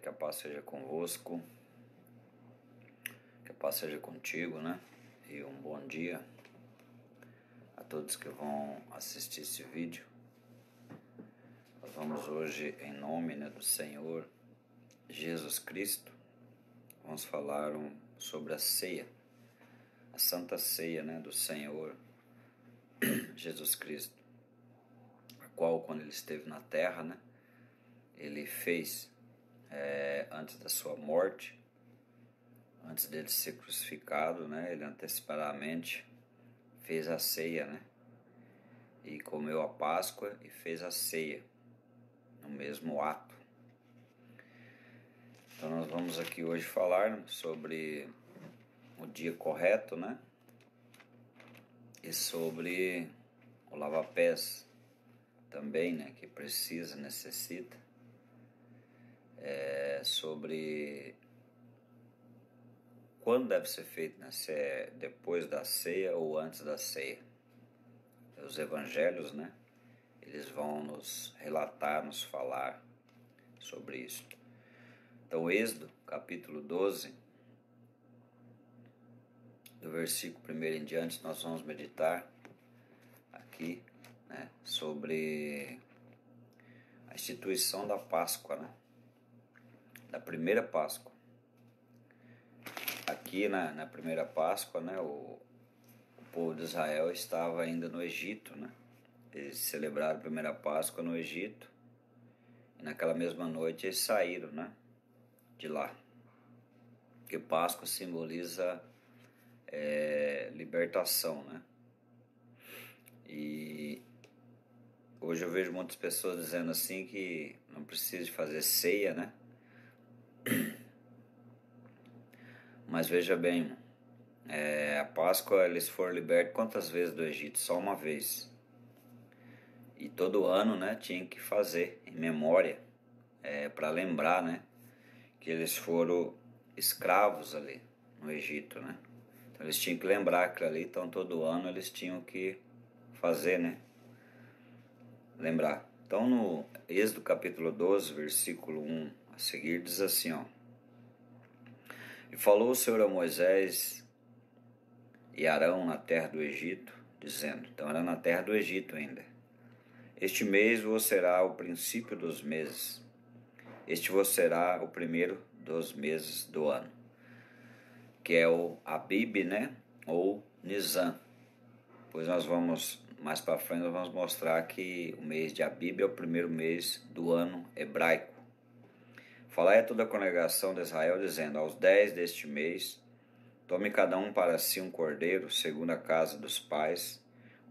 Que a paz seja convosco, que a paz seja contigo, né? E um bom dia a todos que vão assistir esse vídeo. Nós vamos hoje, em nome, do Senhor Jesus Cristo, vamos falar sobre a ceia, a Santa Ceia, do Senhor Jesus Cristo, a qual, quando ele esteve na terra, ele fez antes da sua morte, antes dele ser crucificado, ele antecipadamente fez a ceia, e comeu a Páscoa e fez a ceia no mesmo ato. Então nós vamos aqui hoje falar sobre o dia correto, e sobre o lava-pés também, que necessita, sobre quando deve ser feito, se é depois da ceia ou antes da ceia. Os evangelhos, eles vão nos relatar, nos falar sobre isso. Então, Êxodo, capítulo 12, do versículo 1 em diante, nós vamos meditar aqui, sobre a instituição da Páscoa, da primeira Páscoa. Aqui na primeira Páscoa, o povo de Israel estava ainda no Egito, Eles celebraram a primeira Páscoa no Egito e naquela mesma noite eles saíram, de lá. Porque Páscoa simboliza libertação, E hoje eu vejo muitas pessoas dizendo assim que não precisa de fazer ceia, Mas veja bem, irmão, a Páscoa eles foram libertos quantas vezes do Egito? Só uma vez. E todo ano, tinha que fazer em memória, para lembrar, que eles foram escravos ali no Egito, Então eles tinham que lembrar aquilo ali, então todo ano eles tinham que fazer, lembrar. Então no Êxodo capítulo 12, versículo 1 a seguir, diz assim, E falou o Senhor a Moisés e Arão na terra do Egito, dizendo, então era na terra do Egito ainda, Este mês vos será o princípio dos meses, este vos será o primeiro dos meses do ano, que é o Abib, ou Nisan. Pois nós vamos, mais para frente, nós vamos mostrar que o mês de Abib é o primeiro mês do ano hebraico. Falai a toda a congregação de Israel, dizendo, aos 10 deste mês, tome cada um para si um cordeiro, segundo a casa dos pais,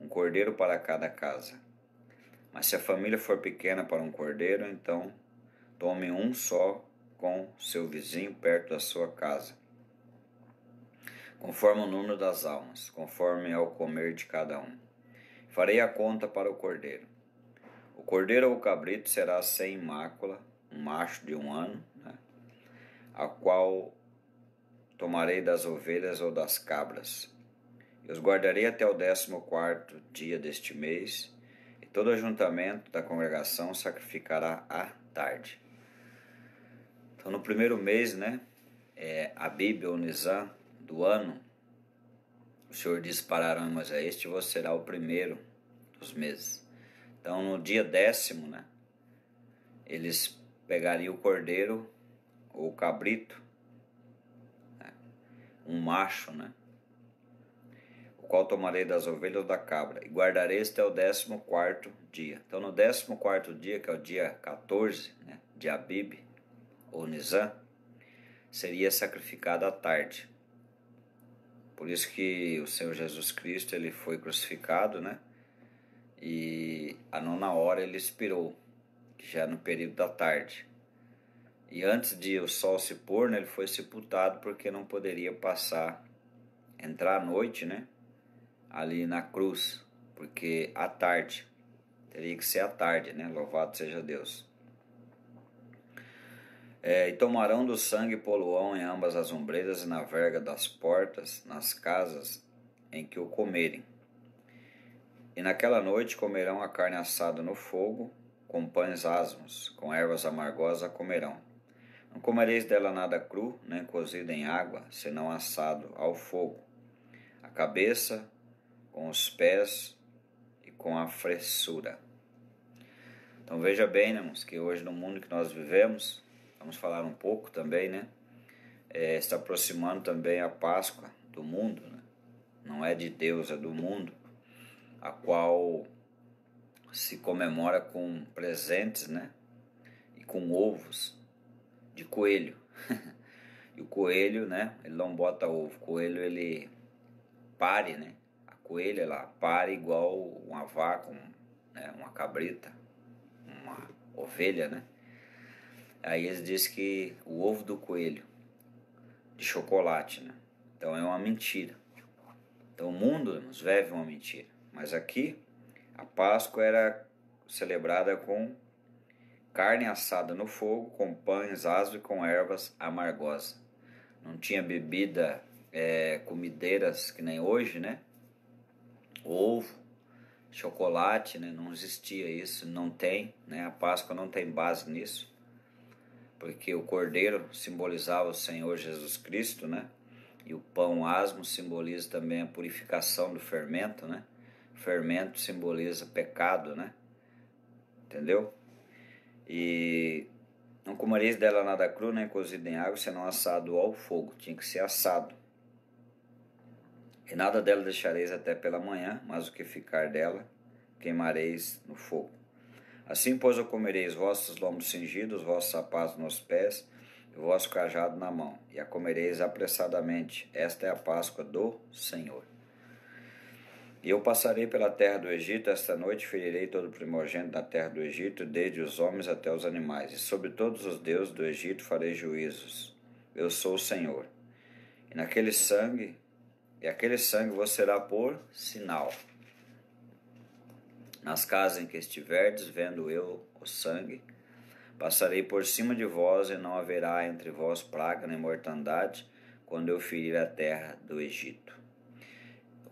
um cordeiro para cada casa. Mas se a família for pequena para um cordeiro, então tome um só com seu vizinho perto da sua casa, conforme o número das almas, conforme ao comer de cada um. Farei a conta para o cordeiro. O cordeiro ou o cabrito será sem mácula, um macho de 1 ano, a qual tomarei das ovelhas ou das cabras. E os guardarei até o 14º dia deste mês, e todo ajuntamento da congregação sacrificará à tarde. Então no primeiro mês, Abib ou Nisan do ano, o Senhor disse para Arão e Moisés, este vos será o primeiro dos meses. Então no dia 10º, eles pegariam o cordeiro ou o cabrito, um macho, o qual tomarei das ovelhas ou da cabra, e guardarei até o 14º dia. Então no 14º dia, que é o dia 14, de Abib ou Nisan, seria sacrificado à tarde. Por isso que o Senhor Jesus Cristo ele foi crucificado, e à 9ª hora ele expirou, já no período da tarde. E antes de o sol se pôr, ele foi sepultado porque não poderia entrar à noite, ali na cruz, porque à tarde, teria que ser à tarde, louvado seja Deus. E tomarão do sangue e poluão em ambas as ombreiras e na verga das portas, nas casas em que o comerem. E naquela noite comerão a carne assada no fogo, com pães asmos, com ervas amargosas comerão. Não comereis dela nada cru, nem cozido em água, senão assado ao fogo, a cabeça com os pés e com a fressura. Então veja bem, né, irmãos, que hoje no mundo que nós vivemos, vamos falar um pouco também, né? Está aproximando também a Páscoa do mundo, né? Não é de Deus, é do mundo, a qual se comemora com presentes, né? E com ovos de coelho. E o coelho, né? Ele não bota ovo. O coelho, ele pare, né? A coelha, ela pare igual uma vaca, né? Uma cabrita, uma ovelha, né? Aí eles dizem que o ovo do coelho de chocolate, né? Então é uma mentira. Então o mundo nos vive uma mentira. Mas aqui a Páscoa era celebrada com carne assada no fogo, com pães asmos e com ervas amargosas. Não tinha bebida, comideiras que nem hoje, né? Ovo, chocolate, né? Não existia isso, não tem, né? A Páscoa não tem base nisso, porque o cordeiro simbolizava o Senhor Jesus Cristo, né? E o pão asmo simboliza também a purificação do fermento, né? O fermento simboliza pecado, né? Entendeu? E não comereis dela nada cru, nem cozido em água, senão assado ao fogo. Tinha que ser assado. E nada dela deixareis até pela manhã, mas o que ficar dela queimareis no fogo. Assim, pois, comereis vossos lombos cingidos, vossos sapatos nos pés, e o vosso cajado na mão, e a comereis apressadamente. Esta é a Páscoa do Senhor. E eu passarei pela terra do Egito, esta noite ferirei todo o primogênito da terra do Egito, desde os homens até os animais, e sobre todos os deuses do Egito farei juízos. Eu sou o Senhor. E aquele sangue vos será por sinal. Nas casas em que estiverdes, vendo eu o sangue, passarei por cima de vós, e não haverá entre vós praga nem mortandade, quando eu ferir a terra do Egito.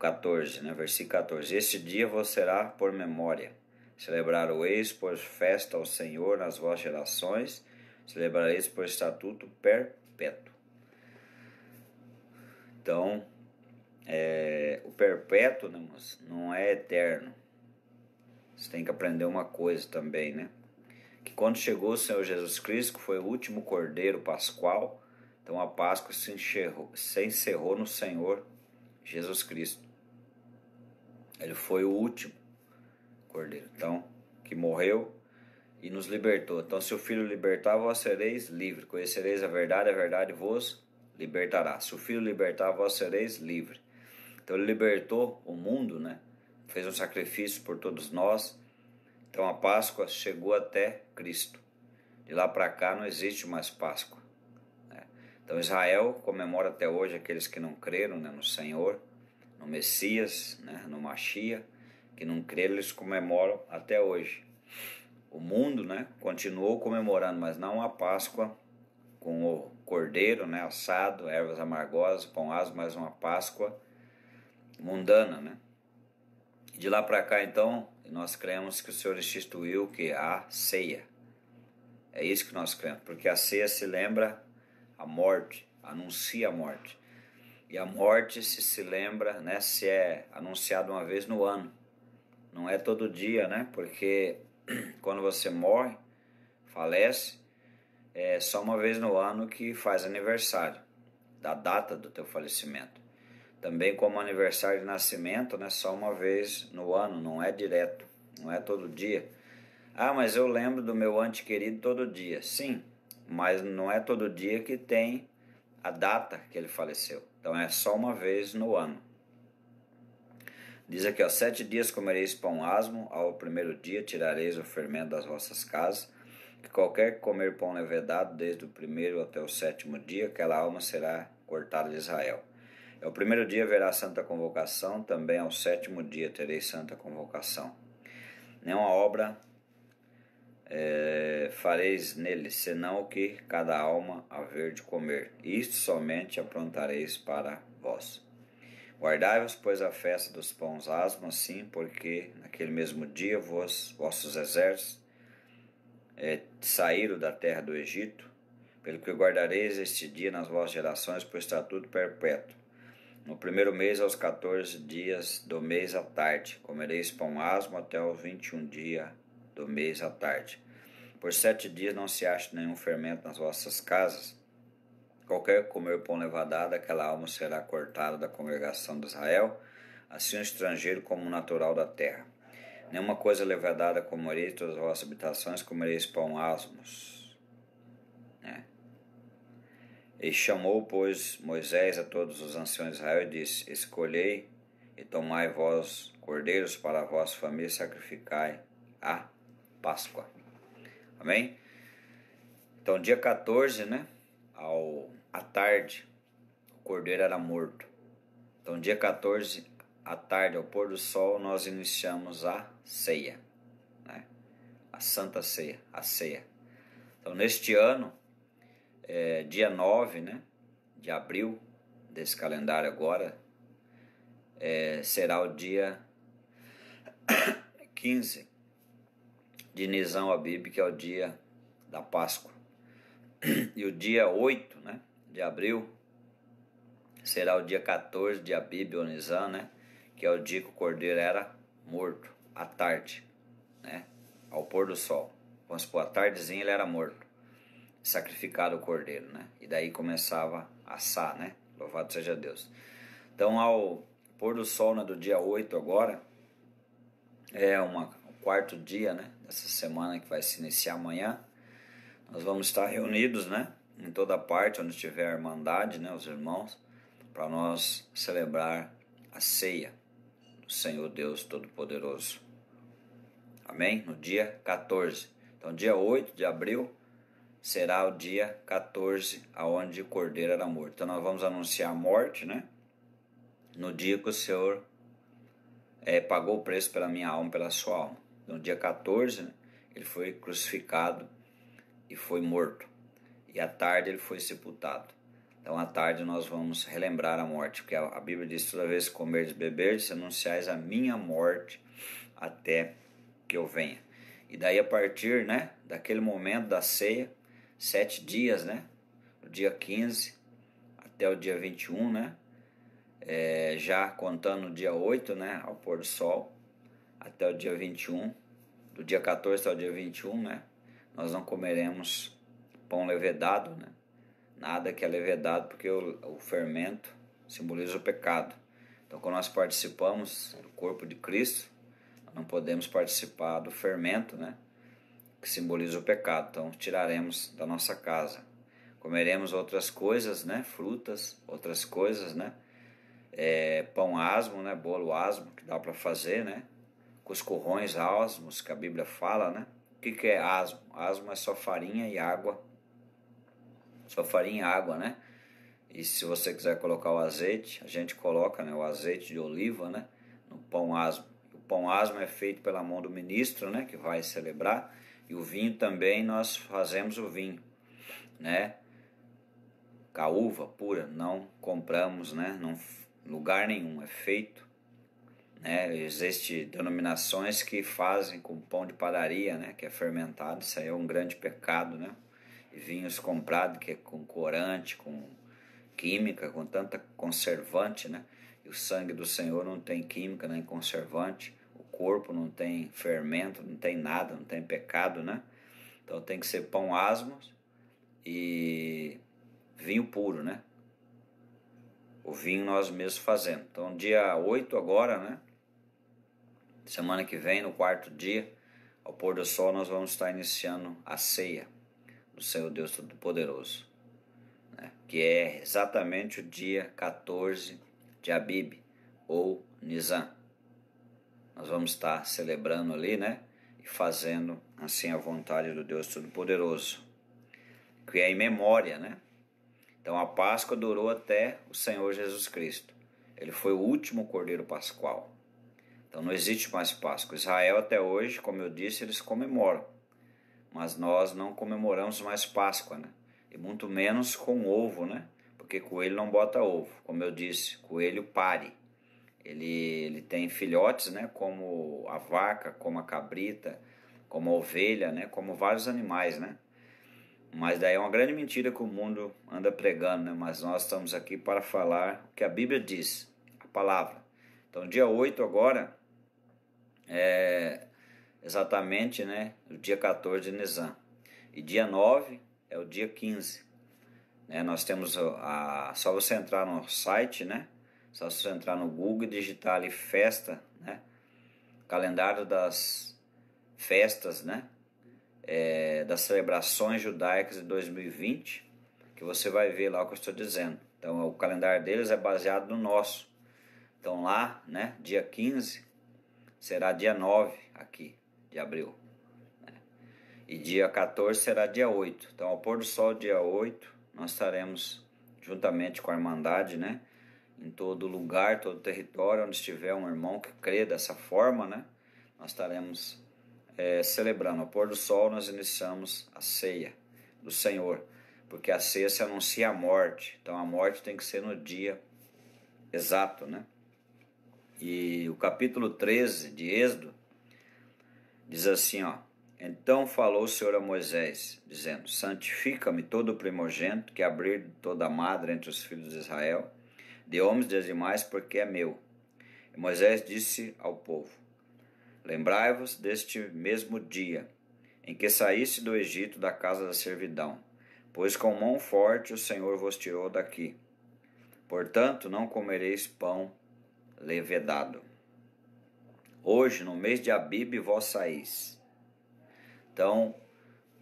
14, né? Versículo 14. Este dia vos será por memória. Celebrar-o-eis por festa ao Senhor nas vossas gerações, celebrareis por estatuto perpétuo. Então, o perpétuo, né, não é eterno. Você tem que aprender uma coisa também, né? Que quando chegou o Senhor Jesus Cristo, que foi o último cordeiro pascual, então a Páscoa se encerrou no Senhor Jesus Cristo. Ele foi o último cordeiro, então, que morreu e nos libertou. Então, se o Filho libertar, vós sereis livres. Conhecereis a verdade vos libertará. Se o Filho libertar, vós sereis livres. Então, ele libertou o mundo, né? Fez um sacrifício por todos nós. Então, a Páscoa chegou até Cristo. De lá para cá não existe mais Páscoa, né? Então, Israel comemora até hoje aqueles que não creram, né, no Senhor, no Messias, né, no Machia, que não creram, eles comemoram até hoje. O mundo, né, continuou comemorando, mas não a Páscoa com o cordeiro, né, assado, ervas amargosas, pão asmo, mas uma Páscoa mundana, né? De lá para cá, então, nós cremos que o Senhor instituiu que a ceia. É isso que nós cremos, porque a ceia se lembra a morte, anuncia a morte. E a morte se lembra, né, se é anunciado uma vez no ano. Não é todo dia, né? Porque quando você morre, falece, é só uma vez no ano que faz aniversário da data do teu falecimento. Também como aniversário de nascimento, né, só uma vez no ano, não é direto, não é todo dia. Ah, mas eu lembro do meu ente querido todo dia. Sim, mas não é todo dia que tem a data que ele faleceu. Então é só uma vez no ano. Diz aqui, 7 dias comereis pão asmo, ao primeiro dia tirareis o fermento das vossas casas, que qualquer que comer pão levedado, desde o primeiro até o 7º dia, aquela alma será cortada de Israel. Ao primeiro dia haverá santa convocação, também ao 7º dia tereis santa convocação. Nenhuma obra fareis nele, senão o que cada alma haver de comer. Isto somente aprontareis para vós. Guardai-vos, pois, a festa dos pães asmos, assim, porque naquele mesmo dia vossos exércitos saíram da terra do Egito, pelo que guardareis este dia nas vossas gerações por estatuto perpétuo. No primeiro mês, aos 14 dias do mês à tarde, comereis pão asmo até os 21 dias do mês à tarde. Por 7 dias não se ache nenhum fermento nas vossas casas. Qualquer que comer pão levadado, aquela alma será cortada da congregação de Israel, assim um estrangeiro como um natural da terra. Nenhuma coisa levadada comereis, todas as vossas habitações comereis pão asmos. E chamou, pois, Moisés a todos os anciãos de Israel e disse: Escolhei e tomai vós cordeiros para a vossa família e sacrificai a Páscoa. Amém? Então, dia 14, à tarde, o cordeiro era morto. Então, dia 14, à tarde, ao pôr do sol, nós iniciamos a ceia, a Santa Ceia, a ceia. Então, neste ano, dia 9, de abril desse calendário agora, será o dia 15 de Nisan Abib, que é o dia da Páscoa. E o dia 8, de abril será o dia 14 de Abib ou Nisan, que é o dia que o cordeiro era morto, à tarde, ao pôr do sol. Vamos supor, à tardezinha ele era morto, sacrificado o cordeiro, e daí começava a assar, louvado seja Deus. Então, ao pôr do sol do dia 8 agora, o quarto dia, dessa semana que vai se iniciar amanhã. Nós vamos estar reunidos, em toda parte onde tiver a irmandade, os irmãos, para nós celebrar a ceia do Senhor Deus Todo-Poderoso. Amém? No dia 14. Então, dia 8 de abril será o dia 14, aonde o cordeiro era morto. Então, nós vamos anunciar a morte, no dia que o Senhor pagou o preço pela minha alma, pela sua alma. No dia 14, ele foi crucificado e foi morto. E à tarde ele foi sepultado. Então, à tarde nós vamos relembrar a morte, porque a Bíblia diz: toda vez que comerdes e beberdes, anunciais a minha morte até que eu venha. E daí, a partir, daquele momento da ceia, 7 dias, do dia 15 até o dia 21, já contando o dia 8, ao pôr do sol, até o dia 21, do dia 14 até o dia 21, nós não comeremos pão levedado, nada que é levedado, porque o fermento simboliza o pecado. Então, quando nós participamos do corpo de Cristo, nós não podemos participar do fermento, que simboliza o pecado. Então, tiraremos da nossa casa. Comeremos outras coisas, frutas, outras coisas, pão asmo, bolo asmo, que dá para fazer, cuscurrões asmos, que a Bíblia fala, O que é asmo? Asmo é só farinha e água. Só farinha e água, E se você quiser colocar o azeite, a gente coloca, o azeite de oliva, no pão asmo. O pão asmo é feito pela mão do ministro, que vai celebrar. E o vinho também, nós fazemos o vinho, com a uva pura, não compramos, não, lugar nenhum, é feito. Existem denominações que fazem com pão de padaria, que é fermentado. Isso aí é um grande pecado, E vinhos comprados que é com corante, com química, com tanta conservante, E o sangue do Senhor não tem química nem conservante. O corpo não tem fermento, não tem nada, não tem pecado, Então tem que ser pão asmo e vinho puro, O vinho nós mesmos fazemos. Então, dia 8 agora, semana que vem, no quarto dia, ao pôr do sol, nós vamos estar iniciando a ceia do Senhor Deus Todo-Poderoso, que é exatamente o dia 14 de Abib, ou Nisan. Nós vamos estar celebrando ali, e fazendo assim a vontade do Deus Todo-Poderoso, que é em memória, Então, a Páscoa durou até o Senhor Jesus Cristo. Ele foi o último Cordeiro Pascual. Então, não existe mais Páscoa. Israel, até hoje, como eu disse, eles comemoram. Mas nós não comemoramos mais Páscoa, E muito menos com ovo, Porque coelho não bota ovo. Como eu disse, coelho pare. Ele tem filhotes, como a vaca, como a cabrita, como a ovelha, como vários animais, Mas daí é uma grande mentira que o mundo anda pregando, né? Mas nós estamos aqui para falar o que a Bíblia diz, a palavra. Então, dia 8 agora é exatamente, né, o dia 14 de Nisan. E dia 9 é o dia 15. Né? Nós temos só você entrar no site, né? Só você entrar no Google e digitar ali festa, né? Calendário das festas, né? Das celebrações judaicas de 2020, que você vai ver lá o que eu estou dizendo. Então o calendário deles é baseado no nosso. Então lá, né, dia 15 será dia 9 aqui de abril, né? E dia 14 será dia 8. Então ao pôr do sol dia 8 nós estaremos juntamente com a Irmandade, né, em todo lugar, todo território onde estiver um irmão que crê dessa forma, né, nós estaremos celebrando. Ao pôr do sol nós iniciamos a ceia do Senhor, porque a ceia se anuncia a morte, então a morte tem que ser no dia exato, né? E o capítulo 13 de Êxodo diz assim, ó: então falou o Senhor a Moisés, dizendo: santifica-me todo o primogênito que abrir de toda a madre entre os filhos de Israel, de homens e de animais, porque é meu. E Moisés disse ao povo: lembrai-vos deste mesmo dia em que saíste do Egito, da casa da servidão, pois com mão forte o Senhor vos tirou daqui. Portanto, não comereis pão levedado. Hoje, no mês de Abibe, vós saís. Então,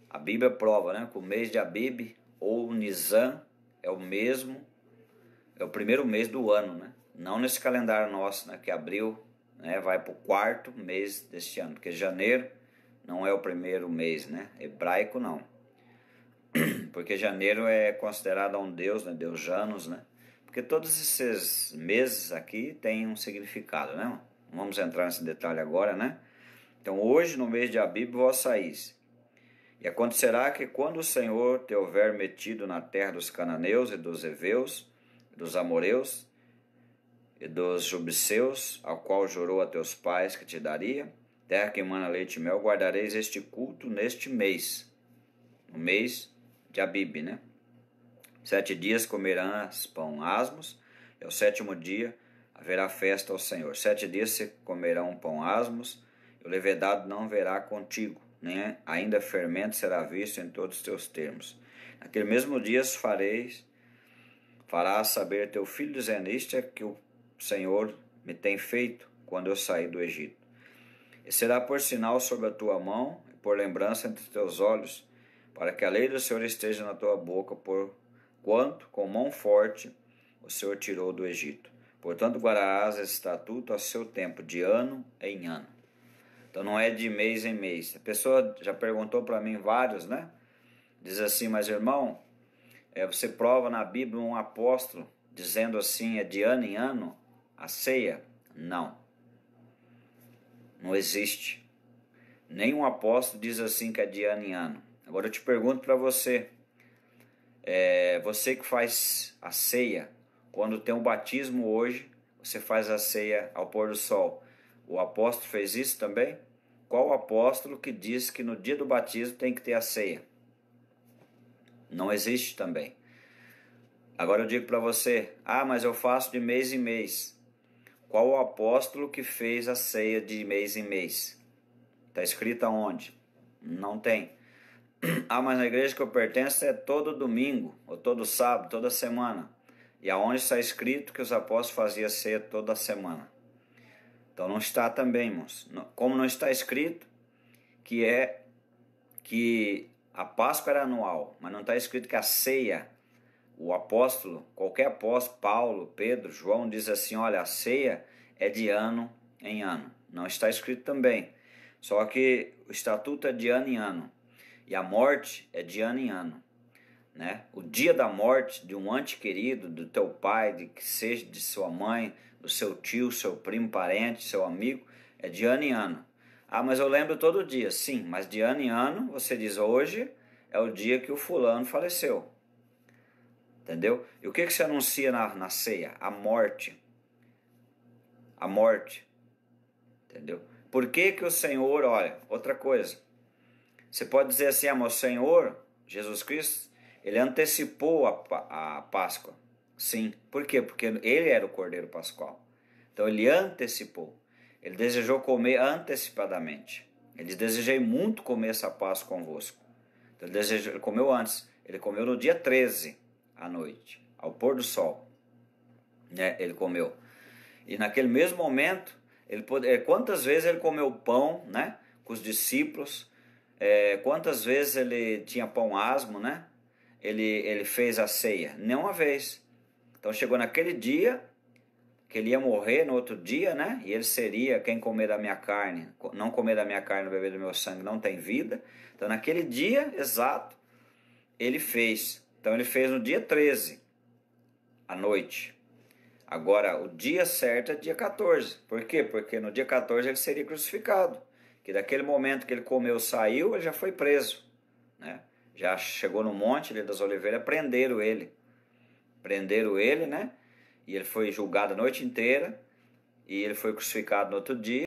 a Bíblia prova, né, que o mês de Abibe ou Nisan é o mesmo, é o primeiro mês do ano, né? Não nesse calendário nosso, né, que abril, né, vai para o quarto mês deste ano, porque janeiro não é o primeiro mês, né? Hebraico não, porque janeiro é considerado um deus, né, deus Janus, né? Porque todos esses meses aqui têm um significado, né? Não vamos entrar nesse detalhe agora, né? Então hoje no mês de Abibe vós saís. E acontecerá que quando o Senhor te houver metido na terra dos cananeus e dos heveus, dos amoreus e dos jubiceus, ao qual jurou a teus pais que te daria, terra que emana leite e mel, guardareis este culto neste mês, no mês de Abibe, né? 7 dias comerás pão asmos, e ao 7º dia haverá festa ao Senhor. 7 dias se comerão pão asmos, e o levedado não verá contigo, nem ainda fermento será visto em todos os teus termos. Naquele mesmo dia farás saber teu filho, dizendo: isto é que o Senhor me tem feito quando eu saí do Egito. E será por sinal sobre a tua mão e por lembrança entre os teus olhos, para que a lei do Senhor esteja na tua boca, por quanto com mão forte o Senhor tirou do Egito. Portanto, guardarás esse estatuto a seu tempo, de ano em ano. Então não é de mês em mês. A pessoa já perguntou para mim vários, né? Diz assim: mas irmão, você prova na Bíblia um apóstolo dizendo assim, é de ano em ano a ceia? Não. Não existe. Nenhum apóstolo diz assim que é de ano em ano. Agora eu te pergunto para você, você que faz a ceia, quando tem um batismo hoje, você faz a ceia ao pôr do sol. O apóstolo fez isso também? Qual o apóstolo que diz que no dia do batismo tem que ter a ceia? Não existe também. Agora eu digo para você: mas eu faço de mês em mês. Qual o apóstolo que fez a ceia de mês em mês? Está escrito aonde? Não tem. Mas na igreja que eu pertenço é todo domingo, ou todo sábado, toda semana. E aonde está escrito que os apóstolos faziam ceia toda semana? Então não está também, irmãos. Como não está escrito que a Páscoa era anual, mas não está escrito que a ceia, o apóstolo, qualquer apóstolo, Paulo, Pedro, João, diz assim: olha, a ceia é de ano em ano. Não está escrito também. Só que o estatuto é de ano em ano. E a morte é de ano em ano, né? O dia da morte de um ente querido, do teu pai, de que seja de sua mãe, do seu tio, seu primo, parente, seu amigo, é de ano em ano. Mas eu lembro todo dia. Sim, mas de ano em ano você diz: hoje é o dia que o fulano faleceu. Entendeu? E o que se anuncia na ceia? A morte. A morte. Entendeu? Por que o Senhor, olha, outra coisa. Você pode dizer assim: mas o Senhor Jesus Cristo, ele antecipou a Páscoa. Sim. Por quê? Porque ele era o Cordeiro Pascual. Então ele antecipou. Ele desejou comer antecipadamente. Ele desejei muito comer essa Páscoa convosco. Então ele comeu antes. Ele comeu no dia 13 à noite, ao pôr do sol. Né? Ele comeu. E naquele mesmo momento, quantas vezes ele comeu pão, né? Com os discípulos? Quantas vezes ele tinha pão asmo, né? Ele fez a ceia? Nenhuma vez. Então chegou naquele dia que ele ia morrer no outro dia, né? E ele seria quem comer da minha carne, não comer da minha carne, beber do meu sangue, não tem vida. Então naquele dia exato, ele fez. Então ele fez no dia 13, à noite. Agora, o dia certo é dia 14. Por quê? Porque no dia 14 ele seria crucificado. Que daquele momento que ele comeu, saiu, ele já foi preso, né? Já chegou no Monte das Oliveiras, prenderam ele. Prenderam ele, né? E ele foi julgado a noite inteira. E ele foi crucificado no outro dia.